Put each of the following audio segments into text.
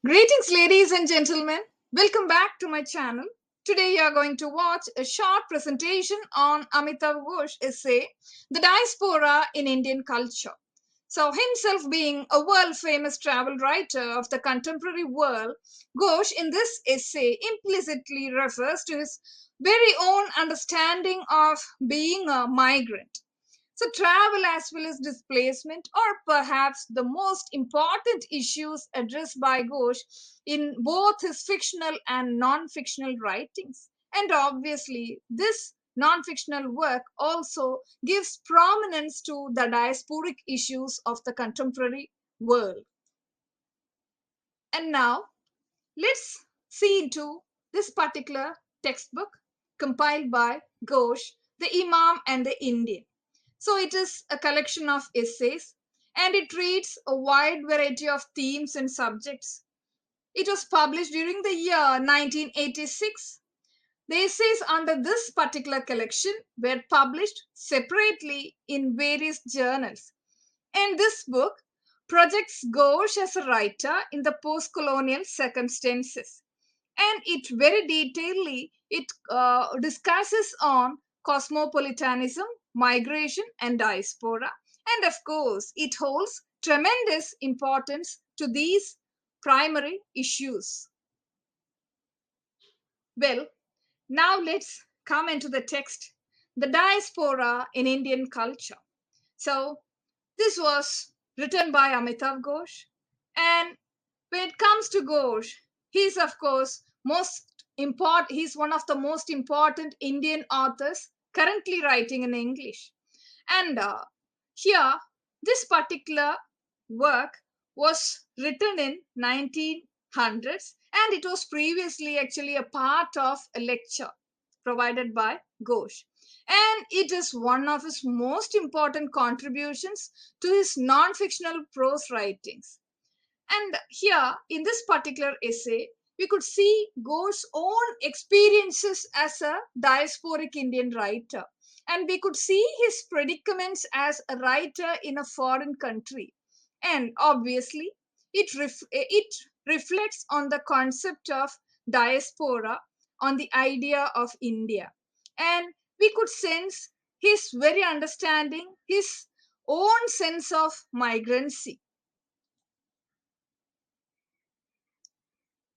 Greetings, ladies and gentlemen. Welcome back to my channel. Today, you are going to watch a short presentation on Amitav Ghosh's essay, The Diaspora in Indian Culture. So, himself being a world famous travel writer of the contemporary world, Ghosh in this essay implicitly refers to his very own understanding of being a migrant. So, travel as well as displacement are perhaps the most important issues addressed by Ghosh in both his fictional and non fictional writings. And obviously, this non fictional work also gives prominence to the diasporic issues of the contemporary world. And now, let's see into this particular textbook compiled by Ghosh, the Imam and the Indian. So it is a collection of essays and it reads a wide variety of themes and subjects. It was published during the year 1986. The essays under this particular collection were published separately in various journals. And this book projects Ghosh as a writer in the post-colonial circumstances. And it very detailedly it discusses on cosmopolitanism, migration, and diaspora. And of course, it holds tremendous importance to these primary issues. Well, now let's come into the text, the diaspora in Indian culture. So, this was written by Amitav Ghosh, and when it comes to Ghosh, he's of course he's one of the most important Indian authors currently writing in English. And here, this particular work was written in 1900s, and it was previously actually a part of a lecture provided by Ghosh. And it is one of his most important contributions to his non-fictional prose writings. And here, in this particular essay, we could see Ghosh's own experiences as a diasporic Indian writer. And we could see his predicaments as a writer in a foreign country. And obviously, it reflects on the concept of diaspora, on the idea of India. And we could sense his very understanding, his own sense of migrancy.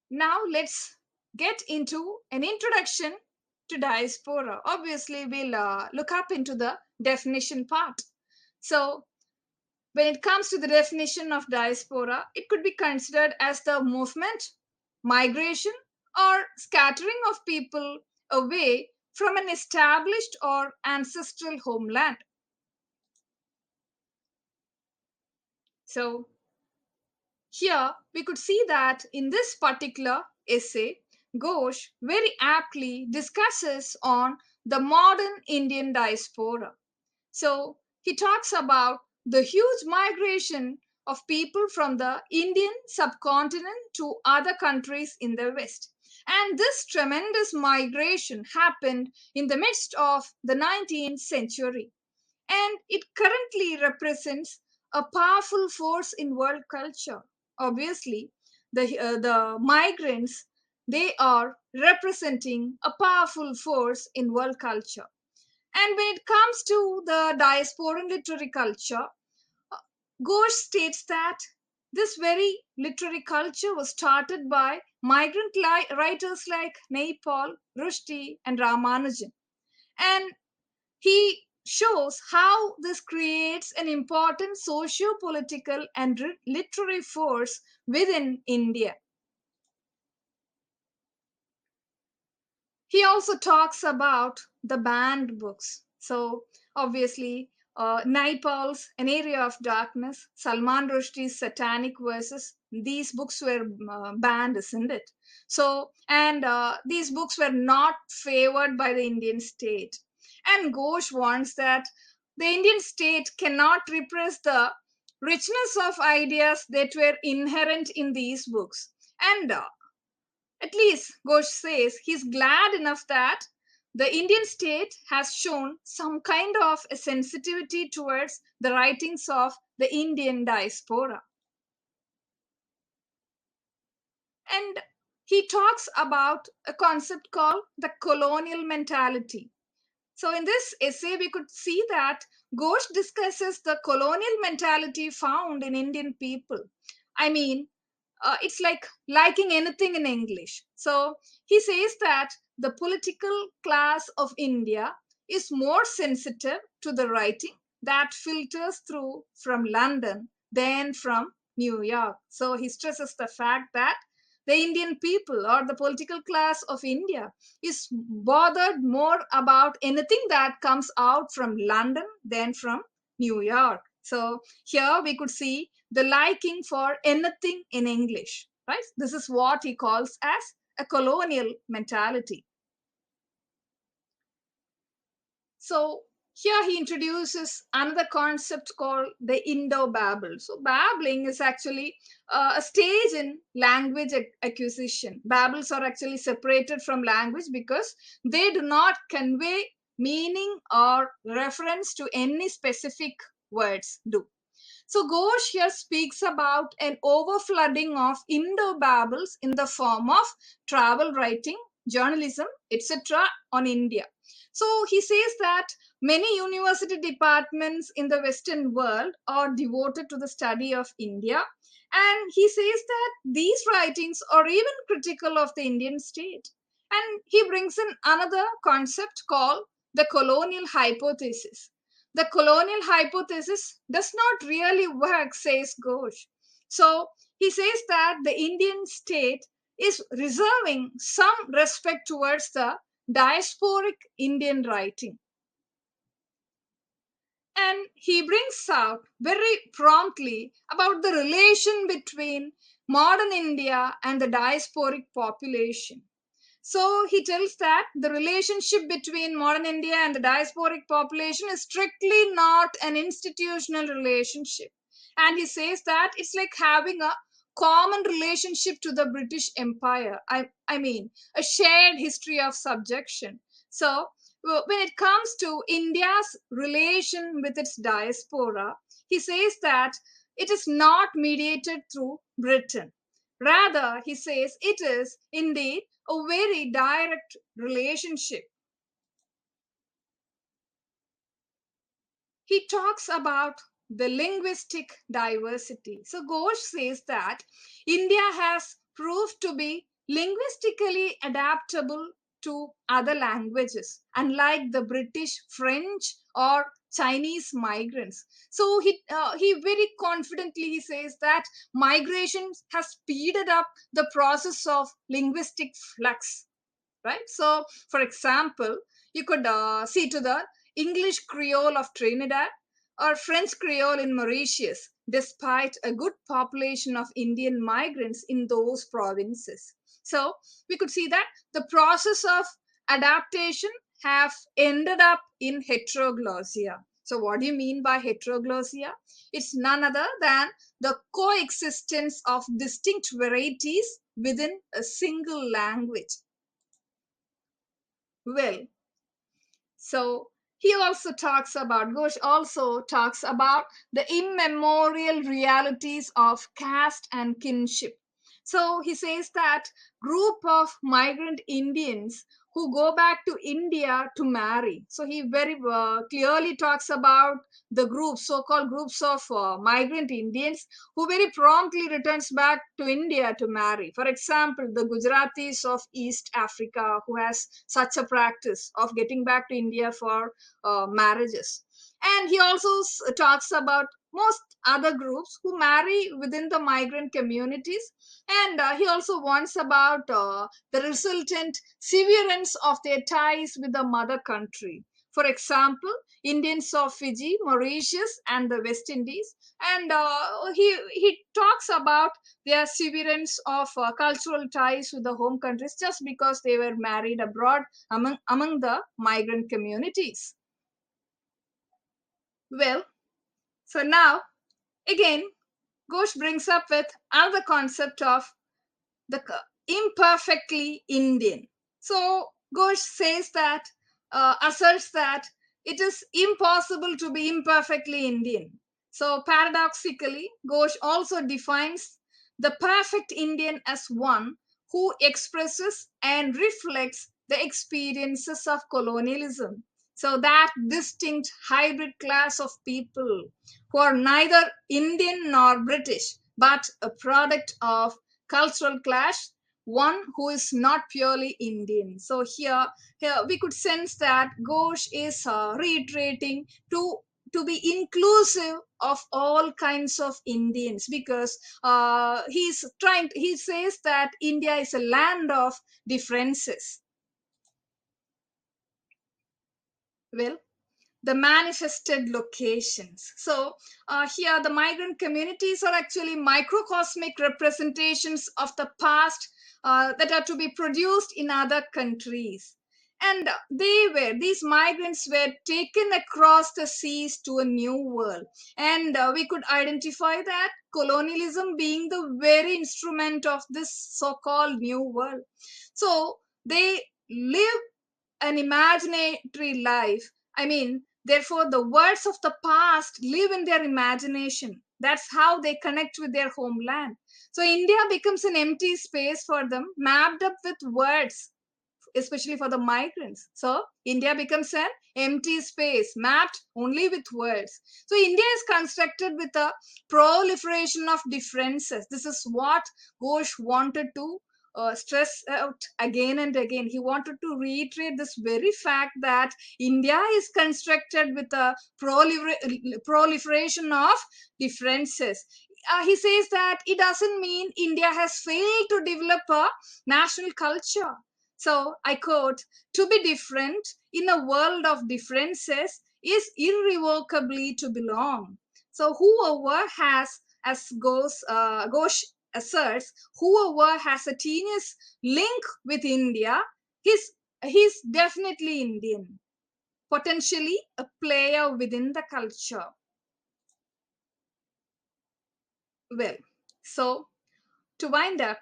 Now let's get into an introduction to diaspora. Obviously, we'll look up into the definition part. So, when it comes to the definition of diaspora, it could be considered as the movement, migration, or scattering of people away from an established or ancestral homeland. So, here we could see that in this particular essay, Ghosh very aptly discusses on the modern Indian diaspora. So he talks about the huge migration of people from the Indian subcontinent to other countries in the West. And this tremendous migration happened in the midst of the 19th century. And it currently represents a powerful force in world culture. Obviously, the migrants, they are representing a powerful force in world culture. And when it comes to the diasporan literary culture, Ghosh states that this very literary culture was started by migrant writers like Naipaul, Rushdie, and Ramanujan. And he shows how this creates an important socio-political and literary force within India. He also talks about the banned books. So, obviously, Naipaul's An Area of Darkness, Salman Rushdie's Satanic Verses, these books were banned, isn't it? So, and these books were not favored by the Indian state. And Ghosh warns that the Indian state cannot repress the richness of ideas that were inherent in these books. And at least Ghosh says he's glad enough that the Indian state has shown some kind of a sensitivity towards the writings of the Indian diaspora. And he talks about a concept called the colonial mentality. So, in this essay, we could see that Ghosh discusses the colonial mentality found in Indian people. I mean, it's like liking anything in English. So, he says that the political class of India is more sensitive to the writing that filters through from London than from New York. So, he stresses the fact that the Indian people or the political class of India is bothered more about anything that comes out from London than from New York. So here we could see the liking for anything in English, right? This is what he calls as a colonial mentality. So here he introduces another concept called the IndoBabel. So babbling is actually a stage in language acquisition. Babbles are actually separated from language because they do not convey meaning or reference to any specific words do. So Ghosh here speaks about an overflooding of Indo-babbles in the form of travel writing, journalism, etc. on India. So he says that many university departments in the Western world are devoted to the study of India. And he says that these writings are even critical of the Indian state. And he brings in another concept called the colonial hypothesis. The colonial hypothesis does not really work, says Ghosh. So he says that the Indian state is reserving some respect towards the diasporic Indian writing. And he brings out very promptly about the relation between modern India and the diasporic population. So he tells that the relationship between modern India and the diasporic population is strictly not an institutional relationship. And he says that it's like having a common relationship to the British Empire. I mean, a shared history of subjection. So when it comes to India's relation with its diaspora, he says that it is not mediated through Britain. Rather, he says it is indeed a very direct relationship. He talks about the linguistic diversity. So Ghosh says that India has proved to be linguistically adaptable to other languages, unlike the British, French, or Chinese migrants. So he very confidently he says that migration has speeded up the process of linguistic flux, right? So, for example, you could see to the English Creole of Trinidad or French Creole in Mauritius, despite a good population of Indian migrants in those provinces. So, we could see that the process of adaptation have ended up in heteroglossia. So, what do you mean by heteroglossia? It's none other than the coexistence of distinct varieties within a single language. Well, so Ghosh also talks about the immemorial realities of caste and kinship. So he says that group of migrant Indians who go back to India to marry. So he very clearly talks about the groups, so-called groups of migrant Indians who very promptly returns back to India to marry. For example, the Gujaratis of East Africa who has such a practice of getting back to India for marriages. And he also talks about most other groups who marry within the migrant communities. And he also warns about the resultant severance of their ties with the mother country. For example, Indians of Fiji, Mauritius, and the West Indies. And he talks about their severance of cultural ties with the home countries just because they were married abroad among the migrant communities. Well, so now again, Ghosh brings up with another concept of the imperfectly Indian. So Ghosh says that asserts that it is impossible to be imperfectly Indian. So, paradoxically, Ghosh also defines the perfect Indian as one who expresses and reflects the experiences of colonialism. So, that distinct hybrid class of people who are neither Indian nor British, but a product of cultural clash, one who is not purely Indian. So, here we could sense that Ghosh is reiterating to be inclusive of all kinds of Indians, because he says that India is a land of differences. Well, the manifested locations. So here the migrant communities are actually microcosmic representations of the past that are to be produced in other countries. And these migrants were taken across the seas to a new world. And we could identify that colonialism being the very instrument of this so-called new world. So they live an imaginary life. I mean, therefore, the words of the past live in their imagination. That's how they connect with their homeland. So, India becomes an empty space for them, mapped up with words, especially for the migrants. So, India becomes an empty space, mapped only with words. So, India is constructed with a proliferation of differences. This is what Ghosh wanted to stress out again and again. He wanted to reiterate this very fact that India is constructed with a proliferation of differences. He says that it doesn't mean India has failed to develop a national culture. So I quote, to be different in a world of differences is irrevocably to belong. So whoever has, as Ghosh asserts, whoever has a tenuous link with India, he's definitely Indian, potentially a player within the culture. Well, so to wind up,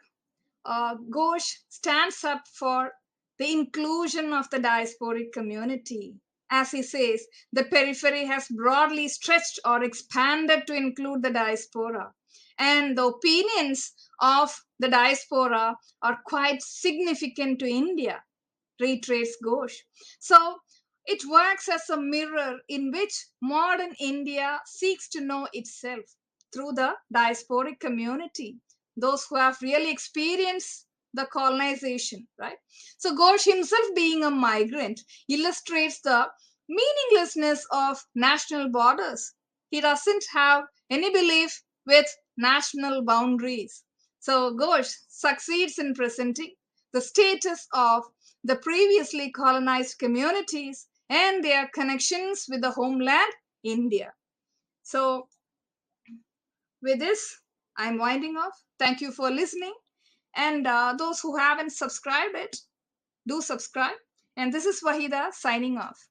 Ghosh stands up for the inclusion of the diasporic community. As he says, the periphery has broadly stretched or expanded to include the diaspora. And the opinions of the diaspora are quite significant to India, reiterates Ghosh. So it works as a mirror in which modern India seeks to know itself through the diasporic community, those who have really experienced the colonization, right? So Ghosh himself, being a migrant, illustrates the meaninglessness of national borders. He doesn't have any belief with national boundaries. So Ghosh succeeds in presenting the status of the previously colonized communities and their connections with the homeland, India. So, with this, I'm winding off. Thank you for listening. And those who haven't subscribed it, do subscribe. And this is Wahida signing off.